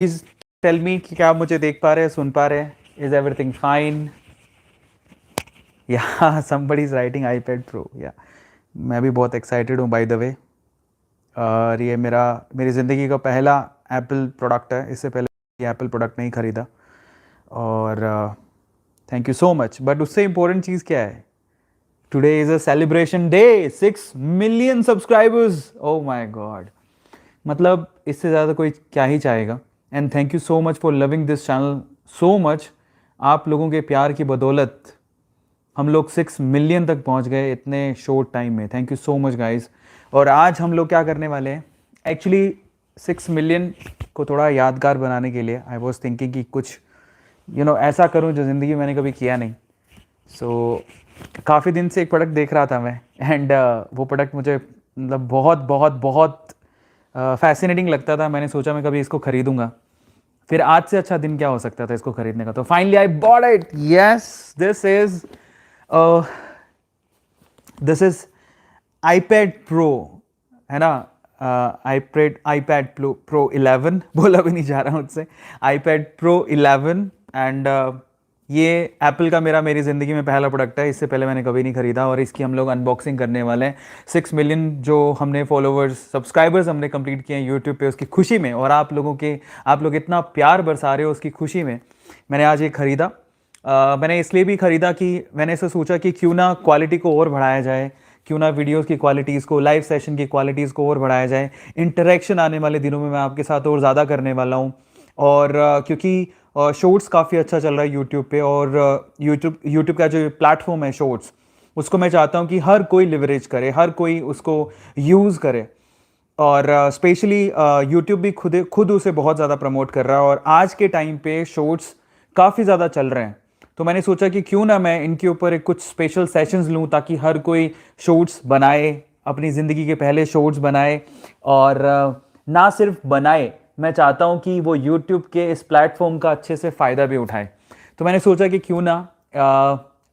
Please tell me कि क्या आप मुझे देख पा रहे हैं, सुन पा रहे हैं? Is everything fine? या somebody is writing iPad Pro. या मैं भी बहुत एक्साइटेड हूँ बाय द वे। और ये मेरी ज़िंदगी का पहला एप्पल प्रोडक्ट है। इससे पहले ये एप्पल प्रोडक्ट नहीं खरीदा। और thank you so much. But उससे इम्पोर्टेंट चीज़ क्या है? Today is a celebration day. 6 million subscribers. Oh my God, मतलब इससे ज़्यादा कोई क्या ही चाहेगा। And thank you so much for loving this channel so much. आप लोगों के प्यार की बदौलत हम लोग 6 मिलियन तक पहुंच गए इतने शॉर्ट टाइम में। Thank you so much guys. और आज हम लोग क्या करने वाले हैं? एक्चुअली 6 मिलियन को थोड़ा यादगार बनाने के लिए आई वॉज थिंकिंग कि कुछ ऐसा करूं जो ज़िंदगी में मैंने कभी किया नहीं। सो काफ़ी दिन से एक प्रोडक्ट देख रहा था मैं। एंड वो प्रोडक्ट मुझे मतलब बहुत बहुत बहुत फैसिनेटिंग लगता था। मैंने सोचा मैं कभी इसको खरीदूंगा। फिर आज से अच्छा दिन क्या हो सकता था इसको खरीदने का। तो finally I bought it. Yes, this is iPad pro, है ना? आईपैड प्रो 11 बोला भी नहीं जा रहा मुझसे। IPad pro 11। एंड ये एप्पल का मेरी ज़िंदगी में पहला प्रोडक्ट है। इससे पहले मैंने कभी नहीं खरीदा और इसकी हम लोग अनबॉक्सिंग करने वाले हैं। 6 मिलियन जो हमने फॉलोवर्स सब्सक्राइबर्स हमने कंप्लीट किए हैं यूट्यूब पे, उसकी खुशी में, और आप लोग इतना प्यार बरसा रहे हो उसकी खुशी में मैंने आज ये खरीदा। मैंने इसलिए भी ख़रीदा कि मैंने ऐसा सोचा कि क्यों ना क्वालिटी को और बढ़ाया जाए, क्यों ना वीडियोस की क्वालिटीज़ को, लाइव सेशन की क्वालिटीज़ को और बढ़ाया जाए। इंटरेक्शन आने वाले दिनों में मैं आपके साथ और ज़्यादा करने वाला हूँ। और क्योंकि शॉर्ट्स काफ़ी अच्छा चल रहा है यूट्यूब पे, और यूट्यूब का जो प्लेटफॉर्म है शॉर्ट्स, उसको मैं चाहता हूँ कि हर कोई लिवरेज करे, हर कोई उसको यूज़ करे। और स्पेशली यूट्यूब भी खुद उसे बहुत ज़्यादा प्रमोट कर रहा है। और आज के टाइम पे शॉर्ट्स काफ़ी ज़्यादा चल रहे हैं। तो मैंने सोचा कि क्यों ना मैं इनके ऊपर एक कुछ स्पेशल सेशंस लूँ ताकि हर कोई शॉर्ट्स बनाए, अपनी ज़िंदगी के पहले शॉर्ट्स बनाए। और ना सिर्फ बनाए, मैं चाहता हूँ कि वो यूट्यूब के इस प्लेटफॉर्म का अच्छे से फ़ायदा भी उठाए। तो मैंने सोचा कि क्यों ना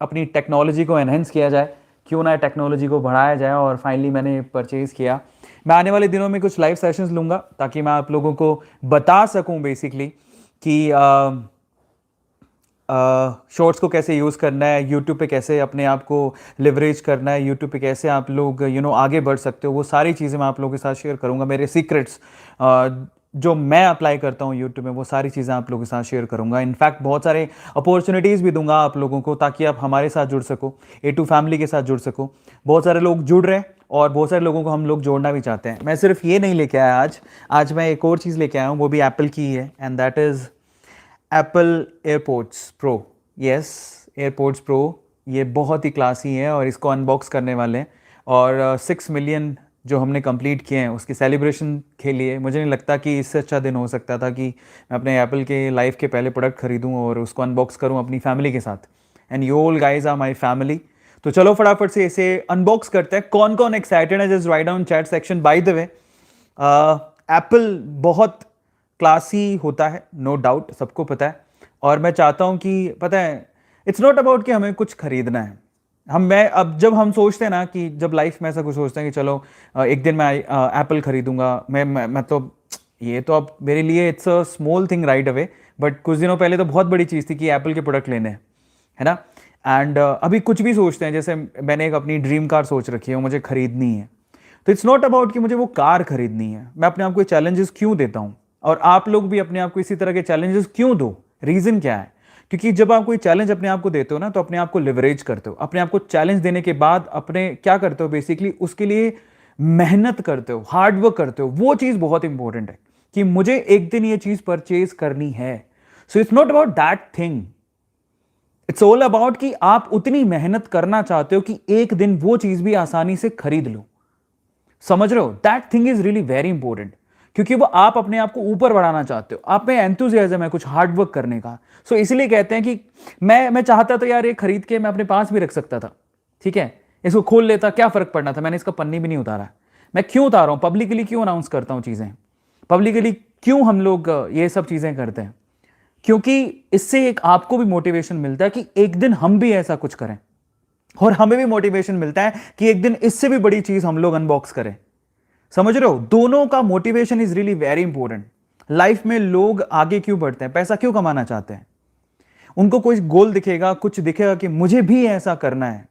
अपनी टेक्नोलॉजी को एनहेंस किया जाए, क्यों ना टेक्नोलॉजी को बढ़ाया जाए। और फाइनली मैंने परचेज़ किया। मैं आने वाले दिनों में कुछ लाइव सेशंस लूँगा ताकि मैं आप लोगों को बता सकूँ बेसिकली कि शॉर्ट्स को कैसे यूज़ करना है, यूट्यूब पे कैसे अपने आप को लिवरेज करना है, यूट्यूब पे कैसे आप लोग आगे बढ़ सकते हो। वो सारी चीज़ें मैं आप लोगों के साथ शेयर करूँगा। मेरे सीक्रेट्स जो मैं अप्लाई करता हूँ यूट्यूब में, वो सारी चीज़ें आप लोगों के साथ शेयर करूँगा। इनफैक्ट बहुत सारे अपॉर्चुनिटीज़ भी दूंगा आप लोगों को ताकि आप हमारे साथ जुड़ सको, A2 फैमिली के साथ जुड़ सको। बहुत सारे लोग जुड़ रहे हैं और बहुत सारे लोगों को हम लोग जोड़ना भी चाहते हैं। मैं सिर्फ ये नहीं लेके आया आज मैं एक और चीज़ लेके आया हूँ, वो भी एप्पल की ही है। And that is Apple airports pro. Yes, airports pro. ये बहुत ही क्लासी है और इसको अनबॉक्स करने वाले हैं। और 6 मिलियन जो हमने कंप्लीट किए हैं उसकी सेलिब्रेशन के लिए मुझे नहीं लगता कि इससे अच्छा दिन हो सकता था कि मैं अपने एप्पल के लाइफ के पहले प्रोडक्ट खरीदूं और उसको अनबॉक्स करूं अपनी फैमिली के साथ। And you all guys are my family. तो चलो फटाफट से इसे अनबॉक्स करते हैं। कौन कौन एक्साइटेड है just write down chat section. By the way, Apple बहुत क्लासी होता है, नो डाउट, सबको पता है। और मैं चाहता हूं कि पता है, इट्स नॉट अबाउट कि हमें कुछ खरीदना है। अब जब हम सोचते हैं ना कि जब लाइफ में ऐसा कुछ सोचते हैं कि चलो एक दिन मैं एप्पल खरीदूंगा, मैं तो ये तो अब मेरे लिए it's a small thing right away. But कुछ दिनों पहले तो बहुत बड़ी चीज़ थी कि एप्पल के प्रोडक्ट लेने हैं, है ना? एंड अभी कुछ भी सोचते हैं, जैसे मैंने एक अपनी ड्रीम कार सोच रखी है, वो मुझे खरीदनी है। तो इट्स नॉट अबाउट कि मुझे वो कार खरीदनी है। मैं अपने आप को चैलेंजेस क्यों देता हूं, और आप लोग भी अपने आप को इसी तरह के चैलेंजेस क्यों दो? रीजन क्या है? क्योंकि जब आप कोई चैलेंज अपने आप को देते हो ना, तो अपने आप को लिवरेज करते हो। अपने आप को चैलेंज देने के बाद अपने क्या करते हो, बेसिकली उसके लिए मेहनत करते हो, हार्डवर्क करते हो। वो चीज बहुत इंपॉर्टेंट है कि मुझे एक दिन ये चीज परचेज करनी है। So it's not about that thing, it's all about कि आप उतनी मेहनत करना चाहते हो कि एक दिन वो चीज भी आसानी से खरीद लो। समझ रहे हो? That thing is really very important, क्योंकि वो आप अपने आप को ऊपर बढ़ाना चाहते हो, आप में एंथुजियाज्म है कुछ हार्डवर्क करने का। सो इसलिए कहते हैं कि मैं चाहता तो यार ये खरीद के मैं अपने पास भी रख सकता था, ठीक है, इसको खोल लेता, क्या फर्क पड़ना था। मैंने इसका पन्नी भी नहीं उतारा। मैं क्यों उतारा हूं? पब्लिकली क्यों अनाउंस करता हूं चीजें? पब्लिकली क्यों हम लोग ये सब चीजें करते हैं? क्योंकि इससे एक आपको भी मोटिवेशन मिलता है कि एक दिन हम भी ऐसा कुछ करें, और हमें भी मोटिवेशन मिलता है कि एक दिन इससे भी बड़ी चीज हम लोग अनबॉक्स करें। समझ रहे हो? दोनों का motivation is really very important. Life में लोग आगे क्यों बढ़ते हैं, पैसा क्यों कमाना चाहते हैं? उनको कोई गोल दिखेगा, कुछ दिखेगा कि मुझे भी ऐसा करना है।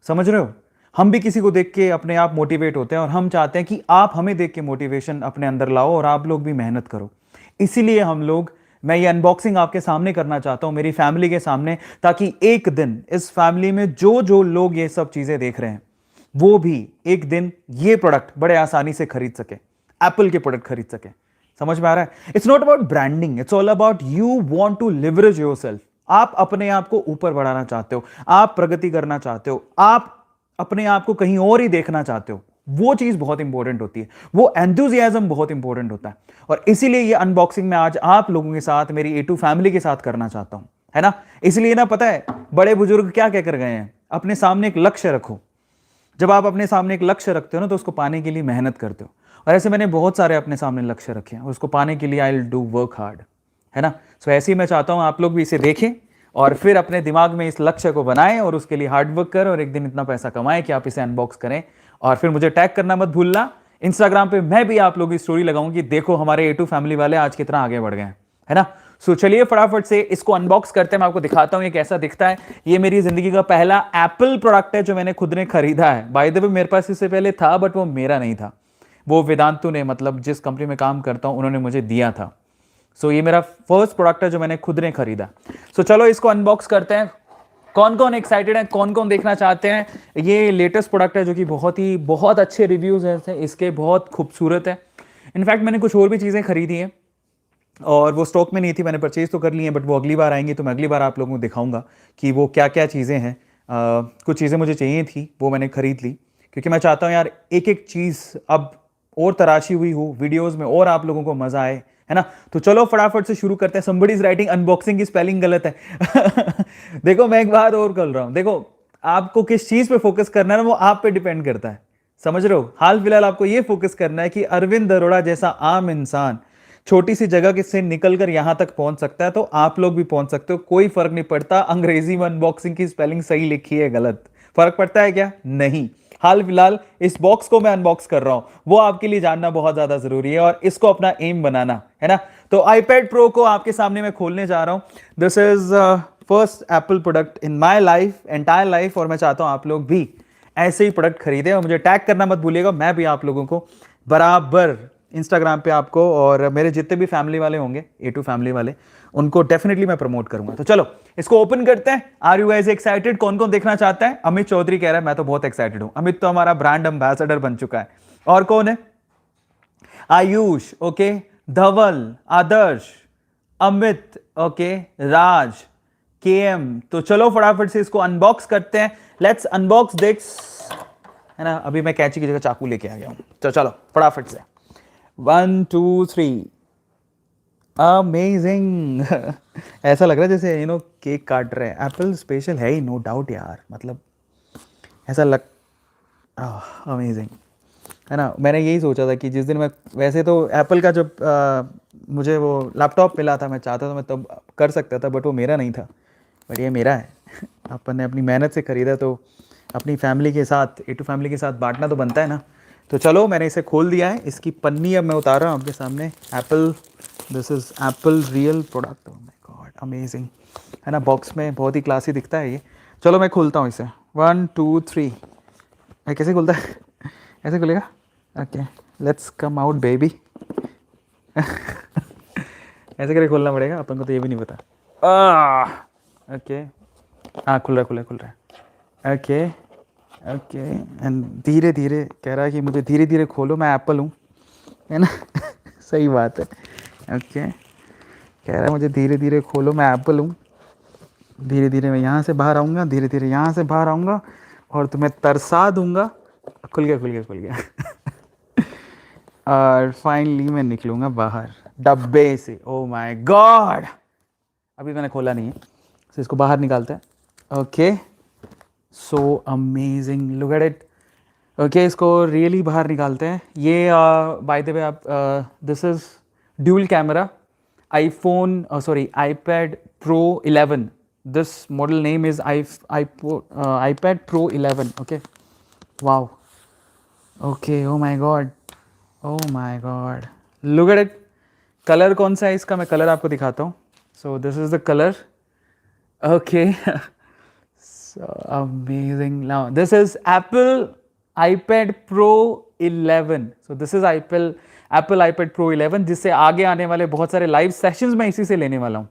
समझ रहे हो? हम भी किसी को देख के अपने आप मोटिवेट होते हैं और हम चाहते हैं कि आप हमें देख के मोटिवेशन अपने अंदर लाओ और आप लोग भी मेहनत करो। इसीलिए हम लोग, मैं ये अनबॉक्सिंग आपके सामने करना चाहता हूं, मेरी फैमिली के सामने, ताकि एक दिन इस फैमिली में जो जो लोग ये सब चीजें देख रहे हैं वो भी एक दिन ये प्रोडक्ट बड़े आसानी से खरीद सके, एप्पल के प्रोडक्ट खरीद सके। समझ में आ रहा है? It's not about branding, it's all about you want to leverage yourself. आप अपने आप को ऊपर बढ़ाना चाहते हो, आप प्रगति करना चाहते हो, आप अपने आप को कहीं और ही देखना चाहते हो, वो चीज बहुत इंपॉर्टेंट होती है, वो एंथुजियाज्म बहुत इंपॉर्टेंट होता है। और इसीलिए ये अनबॉक्सिंग मैं आज आप लोगों के साथ, मेरी A2 फैमिली के साथ करना चाहता हूं, है ना? इसलिए ना, पता है बड़े बुजुर्ग क्या कहकर गए हैं, अपने सामने एक लक्ष्य रखो। जब आप अपने सामने एक लक्ष्य रखते हो ना, तो उसको पाने के लिए मेहनत करते हो। और ऐसे मैंने बहुत सारे अपने सामने लक्ष्य रखे हैं, उसको पाने के लिए I will do work hard, है ना? सो ऐसे ही मैं चाहता हूं आप लोग भी इसे देखें और फिर अपने दिमाग में इस लक्ष्य को बनाएं और उसके लिए हार्ड वर्क करें और एक दिन इतना पैसा कमाएं कि आप इसे अनबॉक्स करें। और फिर मुझे टैग करना मत भूलना। इंस्टाग्राम पे मैं भी आप लोगों की स्टोरी लगाऊं कि देखो हमारे A2 फैमिली वाले आज कितना आगे बढ़ गए हैं, है ना? सो चलिए फटाफट से इसको अनबॉक्स करते हैं। मैं आपको दिखाता हूं ये कैसा दिखता है। ये मेरी जिंदगी का पहला एप्पल प्रोडक्ट है जो मैंने खुद ने खरीदा है। बाय द वे मेरे पास इससे पहले था, बट वो मेरा नहीं था, वो वेदांतु ने, मतलब जिस कंपनी में काम करता हूं, उन्होंने मुझे दिया था। सो ये मेरा फर्स्ट प्रोडक्ट है जो मैंने खुद ने खरीदा। सो चलो इसको अनबॉक्स करते हैं। कौन कौन एक्साइटेड है, कौन कौन देखना चाहते हैं? ये लेटेस्ट प्रोडक्ट है जो कि बहुत अच्छे रिव्यूज हैं इसके, बहुत खूबसूरत है। इनफैक्ट मैंने कुछ और भी चीज़ें खरीदी हैं और वो स्टॉक में नहीं थी, मैंने परचेज तो कर ली है, बट वो अगली बार आएंगी तो मैं अगली बार आप लोगों को दिखाऊंगा कि वो क्या क्या चीज़ें हैं। कुछ चीज़ें मुझे चाहिए थी, वो मैंने खरीद ली, क्योंकि मैं चाहता हूँ यार एक एक चीज़ अब और तराशी हुई हो वीडियोस में और आप लोगों को मजा आए, है ना? तो चलो फटाफट से शुरू करते हैं। समबडी इज राइटिंग अनबॉक्सिंग की स्पेलिंग गलत है। देखो मैं एक बात और कर रहा हूं, देखो आपको किस चीज पे फोकस करना है ना, वो आप पे डिपेंड करता है। समझ रहे हो? हाल फिलहाल आपको ये फोकस करना है कि अरविंद अरोड़ा जैसा आम इंसान छोटी सी जगह से निकलकर यहां तक पहुंच सकता है, तो आप लोग भी पहुंच सकते हो। कोई फर्क नहीं पड़ता अंग्रेजी में अनबॉक्सिंग की स्पेलिंग सही लिखी है गलत, फर्क पड़ता है क्या? नहीं। हाल फिलहाल इस बॉक्स को मैं अनबॉक्स कर रहा हूं, वो आपके लिए जानना बहुत ज्यादा जरूरी है और इसको अपना एम बनाना, है ना? तो iPad Pro को आपके सामने मैं खोलने जा रहा हूं। This is first Apple product in my life, entire life, और मैं चाहता हूं आप लोग भी ऐसे ही प्रोडक्ट खरीदें और मुझे टैग करना मत भूलिएगा। मैं भी आप लोगों को बराबर इंस्टाग्राम पे आपको और मेरे जितने भी फैमिली वाले होंगे, A2 फैमिली वाले, उनको डेफिनेटली मैं प्रमोट करूंगा। तो चलो इसको ओपन करते हैं। Are you guys excited? कौन कौन देखना चाहता है? अमित चौधरी कह रहा है मैं तो बहुत एक्साइटेड हूं। अमित तो हमारा ब्रांड एम्बेसडर बन चुका है। और कौन है? आयुष, ओके, धवल, आदर्श, अमित, ओके, राज, KM। तो चलो फटाफट से इसको अनबॉक्स करते हैं। लेट्स अनबॉक्स दिस, है ना? अभी मैं कैंची की जगह चाकू लेके आ गया हूं। तो चलो फटाफट से 1 2 3। अमेजिंग। ऐसा लग रहा है जैसे केक काट रहे हैं। एप्पल स्पेशल है ही, नो डाउट यार, मतलब ऐसा लग, अमेजिंग, है ना? मैंने यही सोचा था कि जिस दिन मैं, वैसे तो एप्पल का जब मुझे वो लैपटॉप मिला था, मैं चाहता था मैं तब कर सकता था, बट वो मेरा नहीं था, बट ये मेरा है। अपन ने अपनी मेहनत से खरीदा तो अपनी फैमिली के साथ, A2 फैमिली के साथ बांटना तो बनता है ना। तो चलो मैंने इसे खोल दिया है, इसकी पन्नी अब मैं उतार रहा हूँ आपके सामने। Apple, this is Apple real product. Oh my God, amazing, है ना? बॉक्स में बहुत ही क्लासी दिखता है ये। चलो मैं खोलता हूँ इसे। 1 2 3। कैसे खुलता है? ऐसे खुलेगा? Okay, let's come out baby. ऐसे करके खोलना पड़ेगा, अपन को तो ये भी नहीं पता। ओके, हाँ खुल रहा है। ओके ओके, एंड धीरे धीरे कह रहा है कि मुझे धीरे धीरे खोलो, मैं एप्पल हूँ, है ना? सही बात है। ओके, कह रहा है मुझे धीरे धीरे खोलो, मैं एप्पल हूँ। धीरे धीरे मैं यहाँ से बाहर आऊँगा, धीरे धीरे यहाँ से बाहर आऊँगा और तुम्हें तरसा दूंगा। खुल गया। और फाइनली मैं निकलूँगा बाहर डब्बे से। ओ माय गॉड, अभी मैंने खोला नहीं है, तो इसको बाहर निकालते हैं। Okay, so amazing, look at it. Okay, इसको रियली बाहर निकालते हैं। ये बाय द वे आप, this is dual camera iPhone, sorry iPad Pro 11। This model name is iPad Pro 11। Okay, wow, okay, oh my God, look at it, colour कौन सा है इसका, मैं कलर आपको दिखाता हूँ. So this is the colour. Okay. So amazing. Now this is Apple iPad Pro 11. So this is Apple iPad Pro 11, जिससे आगे आने वाले बहुत सारे लाइव सेशंस मैं इसी से लेने वाला हूँ.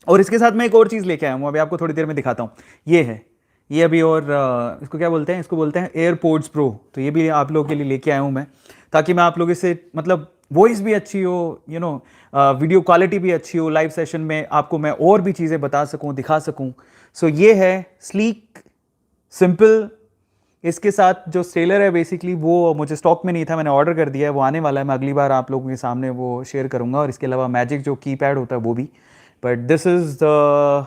और इसके साथ मैं एक और चीज़ लेके आया हूँ, अभी आपको थोड़ी देर में दिखाता हूँ. ये है, ये अभी, और इसको क्या बोलते हैं, इसको बोलते हैं एयरपोड्स प्रो. तो ये भी आप लोगों के लिए लेके आया हूँ मैं, ताकि मैं आप लोगों से मतलब वॉइस भी अच्छी हो, वीडियो क्वालिटी भी अच्छी हो, लाइव सेशन में आपको मैं और भी चीज़ें बता सकूँ, दिखा सकूँ. सो ये है स्लीक, सिंपल. इसके साथ जो स्टेलर है बेसिकली वो मुझे स्टॉक में नहीं था, मैंने ऑर्डर कर दिया है, वो आने वाला है. मैं अगली बार आप लोगों के सामने वो शेयर करूँगा. और इसके अलावा मैजिक जो कीपैड होता है वो भी. But this is the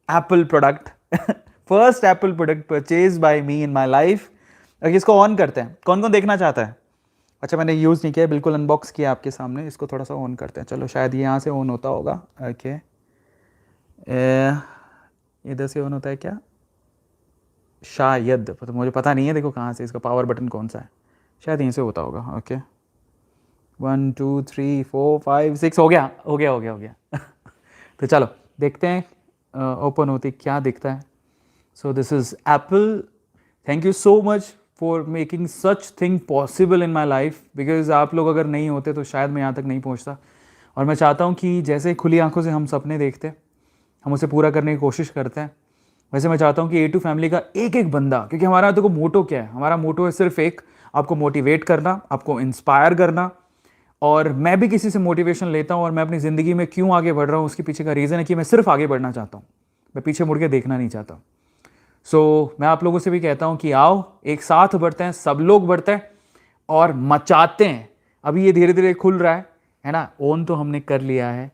Apple product, first Apple product purchase by me in my life. अगर इसको ऑन करते हैं, कौन कौन देखना चाहता है? अच्छा, मैंने यूज़ नहीं किया, बिल्कुल अनबॉक्स किया आपके सामने. इसको थोड़ा सा ऑन करते हैं. चलो, शायद ये यहाँ से ऑन होता होगा. ओके, इधर से ऑन होता है क्या? शायद, तो मुझे पता नहीं है. देखो कहाँ से, इसका पावर बटन कौन सा है, शायद यहीं से होता होगा. ओके, 1 2 3 4 5 6 हो गया, हो गया, हो गया, हो गया. तो चलो देखते हैं ओपन होते क्या दिखता है. So this is Apple. Thank you so much for making such thing possible in my life, because आप लोग अगर नहीं होते तो शायद मैं यहाँ तक नहीं पहुँचता. और मैं चाहता हूँ कि जैसे खुली आंखों से हम सपने देखते हैं, हम उसे पूरा करने की कोशिश करते हैं, वैसे मैं चाहता हूँ कि A2 फैमिली का एक एक बंदा, क्योंकि हमारा देखो मोटो क्या है, हमारा मोटो है सिर्फ एक, आपको मोटिवेट करना, आपको इंस्पायर करना. और मैं भी किसी से मोटिवेशन लेता हूँ, और मैं अपनी ज़िंदगी में क्यों आगे बढ़ रहा हूँ उसके पीछे का रीज़न है कि मैं सिर्फ आगे बढ़ना चाहता हूँ, मैं पीछे मुड़ के देखना नहीं चाहता. सो मैं आप लोगों से भी कहता हूँ कि आओ एक साथ बढ़ते हैं, सब लोग बढ़ते हैं और मचाते हैं. अभी ये धीरे धीरे खुल रहा है ना. ऑन तो हमने कर लिया है,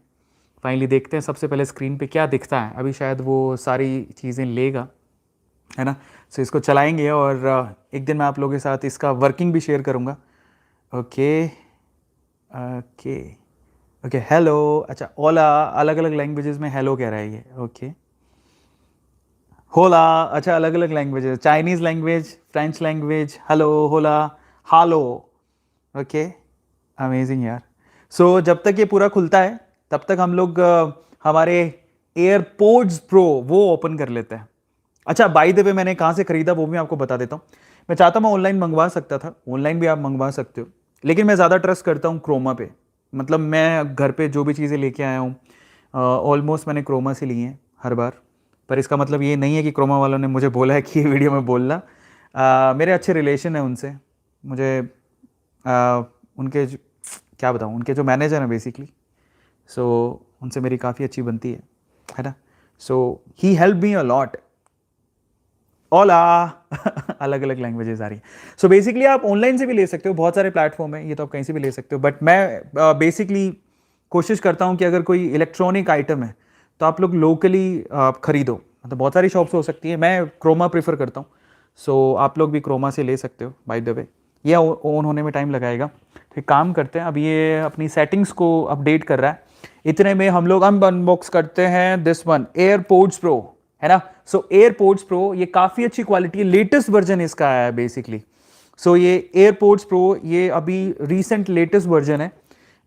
फाइनली देखते हैं सबसे पहले स्क्रीन पे क्या दिखता है. अभी शायद वो सारी चीज़ें लेगा, है ना. सो इसको चलाएंगे और एक दिन मैं आप लोगों के साथ इसका वर्किंग भी शेयर करूँगा. Okay okay okay, hello. अच्छा, ओला, अलग अलग लैंग्वेजेस में हेलो कह रहा है ये. ओके, होला. अच्छा, अलग अलग languages, Chinese language, French language, hello, होला, हालो. ओके, अमेजिंग यार. सो जब तक ये पूरा खुलता है तब तक हम लोग हमारे एयरपोड्स प्रो वो ओपन कर लेते हैं. अच्छा, बाय द वे मैंने कहाँ से खरीदा वो भी आपको बता देता हूँ. मैं चाहता मैं ऑनलाइन मंगवा सकता था, ऑनलाइन भी आप मंगवा सकते हो, लेकिन मैं ज़्यादा ट्रस्ट करता हूँ क्रोमा पे. मतलब मैं घर पे जो भी चीज़ें लेके आया हूँ ऑलमोस्ट मैंने क्रोमा से ली हैं हर बार. पर इसका मतलब ये नहीं है कि क्रोमा वालों ने मुझे बोला है कि ये वीडियो में बोलना. मेरे अच्छे रिलेशन है उनसे. मुझे उनके क्या बताऊँ, उनके जो मैनेजर हैं बेसिकली, सो उनसे मेरी काफ़ी अच्छी बनती है ना. सो ही हेल्प मी अ लॉट. ओला. अलग अलग लैंग्वेजेस आ रही हैं. सो बेसिकली आप ऑनलाइन से भी ले सकते हो, बहुत सारे प्लेटफॉर्म है, ये तो आप कहीं से भी ले सकते हो. बट मैं बेसिकली कोशिश करता हूँ कि अगर कोई इलेक्ट्रॉनिक आइटम है तो आप लोग लोकली खरीदो. मतलब बहुत सारी शॉप्स हो सकती है, मैं क्रोमा प्रीफर करता हूँ. सो आप लोग भी क्रोमा से ले सकते हो. बाय द वे ये ऑन होने में टाइम लगाएगा. तो एक काम करते हैं, अब ये अपनी सेटिंग्स को अपडेट कर रहा है. इतने में हम लोग अनबॉक्स करते हैं दिस वन, एयरपोड्स प्रो, है ना. सो एयरपोड्स प्रो ये काफ़ी अच्छी क्वालिटी है, लेटेस्ट वर्जन इसका आया है बेसिकली. सो ये एयरपोड्स प्रो ये अभी रिसेंट लेटेस्ट वर्जन है.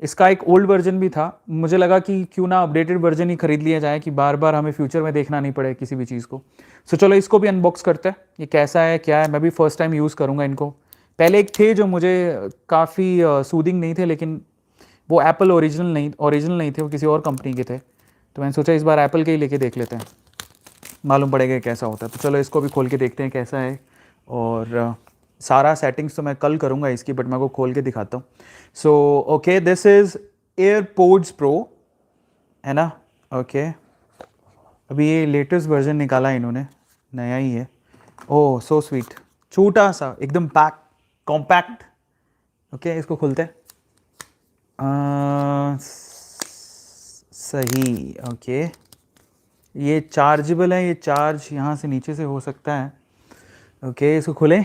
इसका एक ओल्ड वर्जन भी था, मुझे लगा कि क्यों ना अपडेटेड वर्जन ही खरीद लिया जाए, कि बार बार हमें फ्यूचर में देखना नहीं पड़े किसी भी चीज़ को. सो चलो इसको भी अनबॉक्स करते हैं, ये कैसा है क्या है. मैं भी फर्स्ट टाइम यूज़ करूँगा इनको. पहले एक थे जो मुझे काफ़ी सूदिंग नहीं थे, लेकिन वो एप्पल ओरिजिनल नहीं थे, वो किसी और कंपनी के थे. तो मैंने सोचा इस बार एप्पल के ही लेके देख लेते हैं, मालूम पड़ेगा कैसा होता है. तो चलो इसको भी खोल के देखते हैं कैसा है. और सारा सेटिंग्स तो मैं कल करूँगा इसकी, बट मैं को खोल के दिखाता हूँ. So okay, this is AirPods pro, है ना. ओके, अभी ये लेटेस्ट वर्जन निकाला है इन्होंने, नया ही है. ओह सो स्वीट, छोटा सा एकदम पैक, कॉम्पैक्ट. ओके, इसको खोलते हैं. सही. ओके, ये चार्जेबल है, ये चार्ज यहाँ से नीचे से हो सकता है. ओके, इसको खोलें,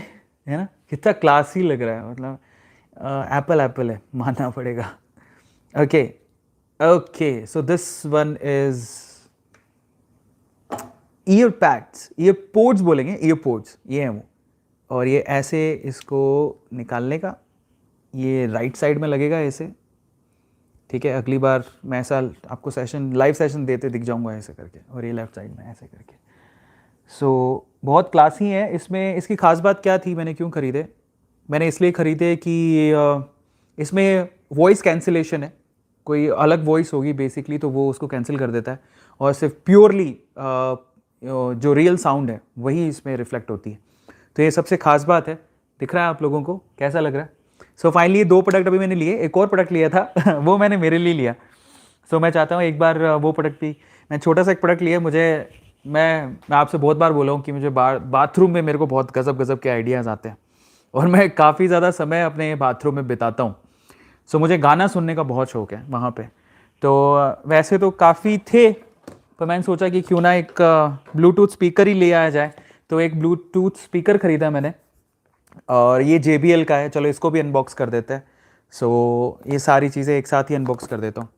है ना. कितना क्लासी लग रहा है, मतलब एप्पल है, मानना पड़ेगा. Okay okay, so this one is ईयरपोड्स बोलेंगे, ईयरपोड्स ये है वो. और ये ऐसे इसको निकालने का, ये राइट साइड में लगेगा ऐसे. ठीक है, अगली बार मैं ऐसा आपको सेशन लाइव सेशन देते दिख जाऊंगा ऐसे करके, और ये लेफ्ट साइड में ऐसे करके। सो बहुत क्लासी है। इसमें इसकी खास बात क्या थी, मैंने क्यों खरीदे? मैंने इसलिए खरीदे कि इसमें वॉइस कैंसिलेशन है। कोई अलग वॉइस होगी बेसिकली तो वो उसको कैंसिल कर देता है, और सिर्फ प्योरली जो रियल साउंड है वही इसमें रिफ्लेक्ट होती है। तो ये सबसे खास बात है। दिख रहा है आप लोगों को, कैसा लग रहा है? सो फाइनली 2 प्रोडक्ट अभी मैंने लिए, एक और प्रोडक्ट लिया था वो मैंने मेरे लिए लिया। सो मैं चाहता हूँ एक बार वो प्रोडक्ट भी, मैं छोटा सा एक प्रोडक्ट लिया। मैं आपसे बहुत बार बोला हूँ कि मुझे बाथरूम में मेरे को बहुत गज़ब गज़ब के आइडियाज़ आते हैं, और मैं काफ़ी ज़्यादा समय अपने बाथरूम में बिताता हूँ। सो मुझे गाना सुनने का बहुत शौक है वहाँ पे। तो वैसे तो काफ़ी थे, पर मैंने सोचा कि क्यों ना एक ब्लूटूथ स्पीकर ही ले आया जाए। तो एक ब्लूटूथ स्पीकर ख़रीदा मैंने, और ये JBL का है। चलो इसको भी अनबॉक्स कर देते हैं। सो ये सारी चीज़ें एक साथ ही अनबॉक्स कर देता हूँ।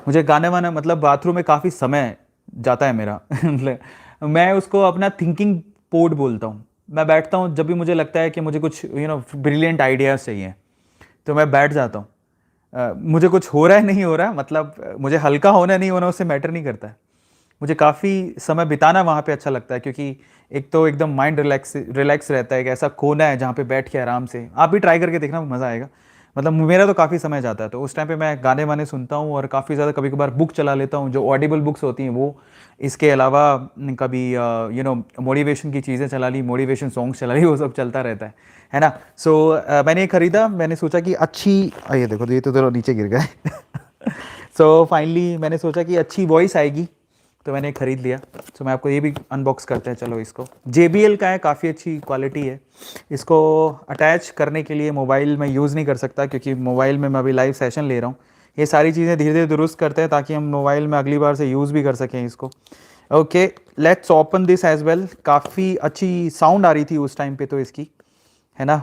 मुझे गाने वाना मतलब बाथरूम में काफ़ी समय जाता है मेरा मतलब मैं उसको अपना थिंकिंग पोर्ट बोलता हूँ। मैं बैठता हूँ जब भी मुझे लगता है कि मुझे कुछ ब्रिलियंट आइडियाज़ चाहिए, तो मैं बैठ जाता हूँ। मुझे कुछ हो रहा है नहीं हो रहा, मतलब मुझे हल्का होना नहीं होना उससे मैटर नहीं करता है। मुझे काफ़ी समय बिताना वहाँ पे अच्छा लगता है, क्योंकि एक तो एकदम माइंड रिलैक्स रहता है। एक ऐसा कोना है जहाँ पे बैठ के आराम से, आप भी ट्राई करके देखना, मज़ा आएगा। मतलब मेरा तो काफ़ी समय जाता है, तो उस टाइम पे मैं गाने वाने सुनता हूँ, और काफ़ी ज़्यादा कभी कभार बुक चला लेता हूँ, जो ऑडिबल बुक्स होती हैं वो। इसके अलावा कभी मोटिवेशन की चीज़ें चला ली, मोटिवेशन सॉन्ग्स चला ली, वो सब चलता रहता है ना। सो मैंने ये ख़रीदा, मैंने सोचा कि अच्छी, ये देखो ये तो नीचे गिर गए सो फाइनली मैंने सोचा कि अच्छी वॉइस आएगी, तो मैंने खरीद लिया। तो मैं आपको ये भी अनबॉक्स करते हैं। चलो इसको, JBL का है, काफ़ी अच्छी क्वालिटी है। इसको अटैच करने के लिए मोबाइल में यूज़ नहीं कर सकता, क्योंकि मोबाइल में मैं अभी लाइव सेशन ले रहा हूँ। ये सारी चीज़ें धीरे धीरे दुरुस्त करते हैं ताकि हम मोबाइल में अगली बार से यूज़ भी कर सकें इसको। Okay, let's open this as well. काफ़ी अच्छी साउंड आ रही थी उस टाइम पे तो इसकी, है ना।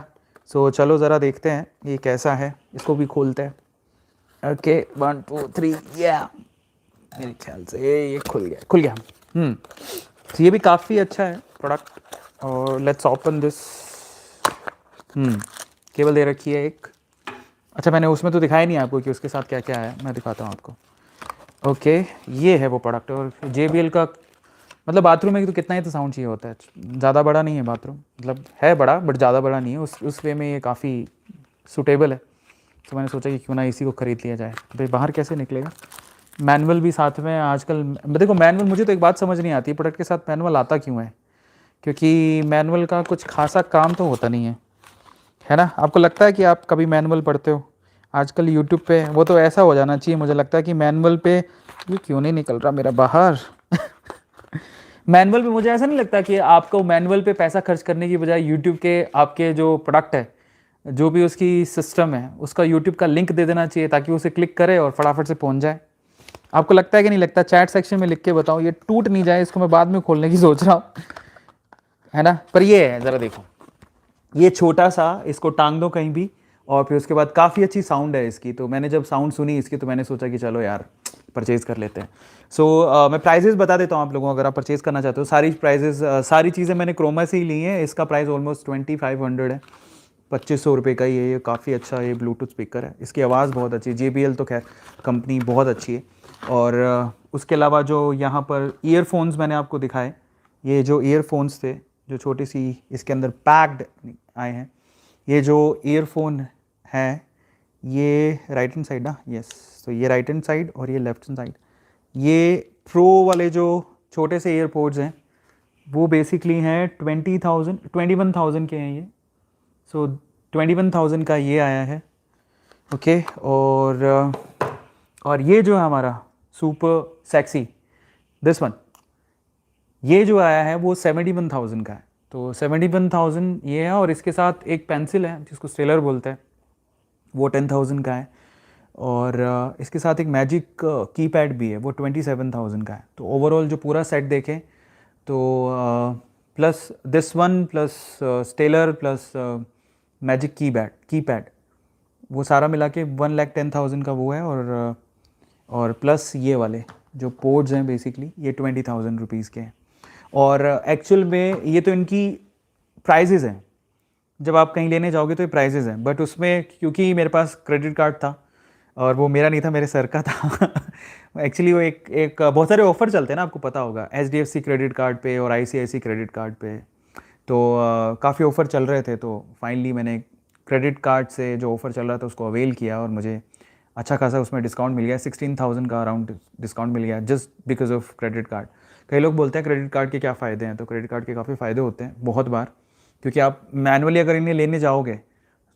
सो चलो ज़रा देखते हैं ये कैसा है, इसको भी खोलते हैं। ओके 1 2 3 या मेरे ख्याल से ये खुल गया। तो ये भी काफ़ी अच्छा है प्रोडक्ट। और लेट्स ओपन दिस। केबल दे रखी है एक। अच्छा, मैंने उसमें तो दिखाया नहीं आपको कि उसके साथ क्या क्या है, मैं दिखाता हूँ आपको। ओके, ये है वो प्रोडक्ट। और JBL का मतलब बाथरूम में तो कितना ही तो साउंड चाहिए होता है, ज़्यादा बड़ा नहीं है बाथरूम, मतलब है बड़ा बट ज़्यादा बड़ा नहीं है। उस वे में ये काफ़ी सूटेबल है। तो मैंने सोचा कि क्यों ना इसी को ख़रीद लिया जाए। तो बाहर कैसे निकलेगा? मैनुअल भी साथ में आजकल। देखो मैनुअल, मुझे तो एक बात समझ नहीं आती, प्रोडक्ट के साथ मैनुअल आता क्यों है? क्योंकि मैनुअल का कुछ खासा काम तो होता नहीं है ना। आपको लगता है कि आप कभी मैनुअल पढ़ते हो? आजकल यूट्यूब पे वो तो ऐसा हो जाना चाहिए, मुझे लगता है कि मैनुअल पे, ये क्यों नहीं निकल रहा मेरा बाहर मैनुअल पे मुझे ऐसा नहीं लगता कि आपको मैनुअल पे पैसा खर्च करने की बजाय यूट्यूब के आपके जो प्रोडक्ट है, जो भी उसकी सिस्टम है, उसका यूट्यूब का लिंक दे देना चाहिए ताकि उसे क्लिक करे और फटाफट से पहुंच जाए? आपको लगता है कि नहीं लगता? चैट सेक्शन में लिख के बताओ, ये टूट नहीं जाए। इसको मैं बाद में खोलने की सोच रहा हूँ, है ना। पर ये है, ज़रा देखो, ये छोटा सा, इसको टांग दो कहीं भी, और फिर उसके बाद काफ़ी अच्छी साउंड है इसकी। तो मैंने जब साउंड सुनी इसकी तो मैंने सोचा कि चलो यार परचेज़ कर लेते हैं। सो मैं प्राइजेज़ बता देता हूँ आप लोगों को, अगर आप परचेज़ करना चाहते हो। सारी चीज़ें मैंने क्रोमा से ही ली हैं। इसका प्राइस ऑलमोस्ट 2500 है, 2500 रुपये का ही है। ये काफ़ी अच्छा ये ब्लूटूथ स्पीकर है, इसकी आवाज़ बहुत अच्छी है। JBL तो खैर कंपनी बहुत अच्छी है। और उसके अलावा जो यहाँ पर ईयरफोन्स मैंने आपको दिखाए, ये जो ईयरफोन्स थे, जो छोटी सी इसके अंदर पैक्ड आए हैं, ये जो ईयरफोन है, ये राइट हैंड साइड ना, यस, तो ये राइट हैंड साइड और ये लेफ्ट हैंड साइड। ये प्रो वाले जो छोटे से ईयरपोड्स हैं, वो बेसिकली हैं 21,000 के हैं ये। सो 21,000 का ये आया है। ओके, और ये जो है हमारा सुपर सेक्सी, दिस वन, ये जो आया है वो 71,000 का है। तो 71,000 ये है, और इसके साथ एक पेंसिल है जिसको स्टेलर बोलते हैं, वो 10,000 का है। और इसके साथ एक मैजिक कीपैड भी है, वो 27,000 का है। तो ओवरऑल जो पूरा सेट देखें तो plus this OnePlus stellar plus magic keypad, वो सारा मिला के 1,10,000 का वो है। और प्लस ये वाले जो पोर्ट्स हैं बेसिकली, ये 20,000 रुपीज़ के हैं। और एक्चुअल में ये तो इनकी प्राइजेज़ हैं, जब आप कहीं लेने जाओगे तो ये प्राइजेज़ हैं। बट उसमें क्योंकि मेरे पास क्रेडिट कार्ड था, और वो मेरा नहीं था, मेरे सर का था। एक्चुअली वो एक बहुत सारे ऑफर चलते हैं ना, आपको पता होगा, HDFC क्रेडिट कार्ड पे और ICICI क्रेडिट कार्ड पे। तो काफ़ी ऑफ़र चल रहे थे, तो फाइनली मैंने क्रेडिट कार्ड से जो ऑफ़र चल रहा था उसको अवेल किया और मुझे अच्छा खासा उसमें डिस्काउंट मिल गया। 16,000 का अराउंड डिस्काउंट मिल गया just because of credit card. कई लोग बोलते हैं क्रेडिट कार्ड के क्या फ़ायदे हैं, तो क्रेडिट कार्ड के काफ़ी फ़ायदे होते हैं बहुत बार, क्योंकि आप मैनुअली अगर इन्हें लेने जाओगे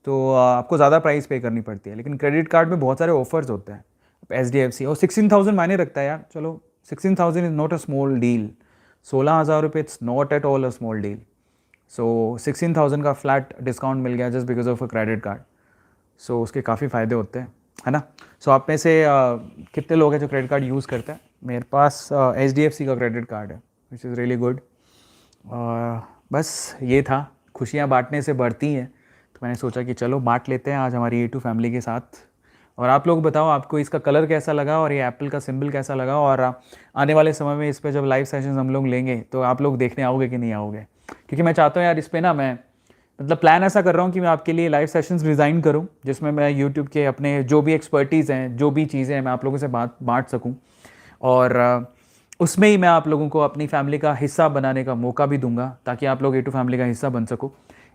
तो आपको ज़्यादा प्राइस पे करनी पड़ती है, लेकिन क्रेडिट कार्ड में बहुत सारे ऑफर्स होते हैं। HDFC और 16,000 मायने रखता है यार, चलो 16,000 is not a small deal. 16,000 रुपये it's not at all a small deal. So 16,000 का फ्लैट डिस्काउंट मिल गया just because of a credit card. So उसके काफ़ी फ़ायदे होते हैं, है ना। सो आप में से कितने लोग हैं जो क्रेडिट कार्ड यूज़ करते हैं? मेरे पास HDFC का क्रेडिट कार्ड है, विच इज़ रियली गुड। बस ये था, खुशियाँ बांटने से बढ़ती हैं, तो मैंने सोचा कि चलो बांट लेते हैं आज हमारी A2 फैमिली के साथ। और आप लोग बताओ आपको इसका कलर कैसा लगा और ये एप्पल का सिंबल कैसा लगा, और आने वाले समय में इस पर जब लाइव सेशंस हम लोग लेंगे तो आप लोग देखने आओगे कि नहीं आओगे? क्योंकि मैं चाहता हूँ यार इस पर ना, मैं मतलब प्लान ऐसा कर रहा हूँ कि मैं आपके लिए लाइव सेशंस डिज़ाइन करूँ जिसमें मैं यूट्यूब के अपने जो भी एक्सपर्टीज़ हैं, जो भी चीज़ें हैं, मैं आप लोगों से बांट सकूँ। और उसमें ही मैं आप लोगों को अपनी फैमिली का हिस्सा बनाने का मौका भी दूंगा, ताकि आप लोग A2 फैमिली का हिस्सा बन सको।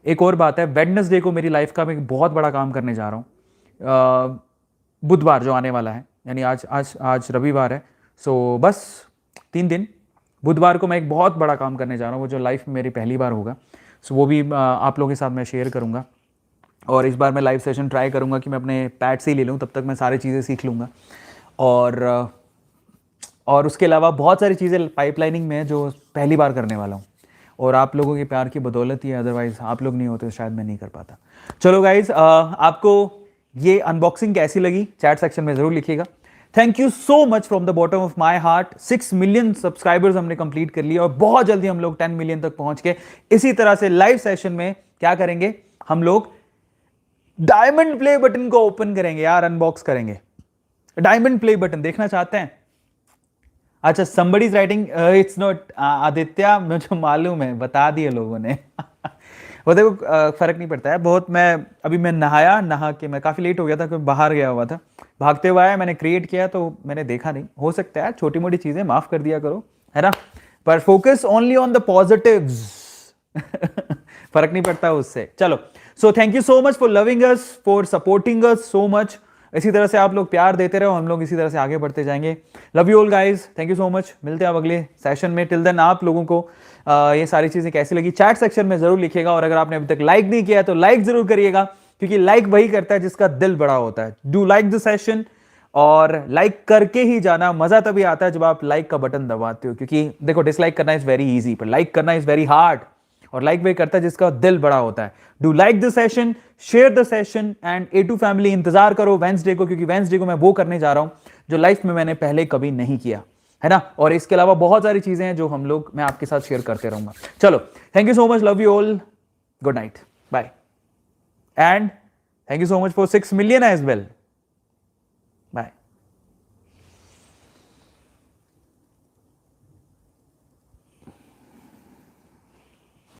एक और बात है, वेडनेसडे को मेरी लाइफ का मैं एक बहुत बड़ा काम करने जा रहा हूँ। बुधवार जो आने वाला है, यानी आज आज आज रविवार है, सो बस 3 दिन, बुधवार को मैं एक बहुत बड़ा काम करने जा रहा हूँ, वो जो लाइफ में मेरी पहली बार होगा। सो वो भी आप लोगों के साथ मैं शेयर करूँगा। और इस बार मैं लाइव सेशन ट्राई करूँगा कि मैं अपने पैड से ही ले लूँ, तब तक मैं सारी चीज़ें सीख लूँगा। और उसके अलावा बहुत सारी चीज़ें पाइपलाइनिंग में है जो पहली बार करने वाला हूँ, और आप लोगों के प्यार की बदौलत ही है, अदरवाइज़ आप लोग नहीं होते तो शायद मैं नहीं कर पाता। चलो गाइज, आपको ये अनबॉक्सिंग कैसी लगी चैट सेक्शन में ज़रूर लिखिएगा। Thank you so much from the bottom of my heart. 6 million subscribers हमने कंप्लीट कर लिए और बहुत जल्दी हम लोग 10 मिलियन तक पहुंच के इसी तरह से लाइव सेशन में क्या करेंगे, हम लोग डायमंड प्ले बटन को ओपन करेंगे यार, अनबॉक्स करेंगे। डायमंड प्ले बटन देखना चाहते हैं? अच्छा, somebody is writing it's not Aditya, मुझे मालूम है, बता दिए लोगों ने। वो देखो फर्क नहीं पड़ता है बहुत। मैं नहा के मैं काफ़ी लेट हो गया था क्योंकि बाहर गया हुआ था, भागते हुए आया, मैंने क्रिएट किया तो मैंने देखा नहीं। हो सकता है छोटी मोटी चीज़ें माफ़ कर दिया करो, है ना, पर focus only on the positives. फर्क नहीं पड़ता उससे। चलो, so thank you so much for loving us, for supporting us so much. इसी तरह से आप लोग प्यार देते रहो, हम लोग इसी तरह से आगे बढ़ते जाएंगे। Love you all guys, thank you so much. मिलते हैं अब अगले सेशन में। टिल देन आप लोगों को ये सारी चीज़ें कैसी लगी चैट सेक्शन में ज़रूर लिखिएगा, और अगर आपने अभी तक लाइक नहीं किया है तो लाइक ज़रूर करिएगा, क्योंकि लाइक वही करता है जिसका दिल बड़ा होता है। डू लाइक द सेशन, और लाइक करके ही जाना। मज़ा तभी आता है जब आप लाइक का बटन दबाते हो, क्योंकि देखो डिसलाइक करना इज़ वेरी ईजी, पर लाइक करना इज़ वेरी हार्ड, और लाइक वही करता है जिसका दिल बड़ा होता है। Do like the session, share the session, and A2 family इंतजार करो वेंसडे को, क्योंकि वेंसडे को मैं वो करने जा रहा हूं जो लाइफ में मैंने पहले कभी नहीं किया, है ना। और इसके अलावा बहुत सारी चीजें हैं जो मैं आपके साथ शेयर करते रहूंगा। चलो, thank you so much, love you all, good night, bye, and thank you so much for 6 million as well.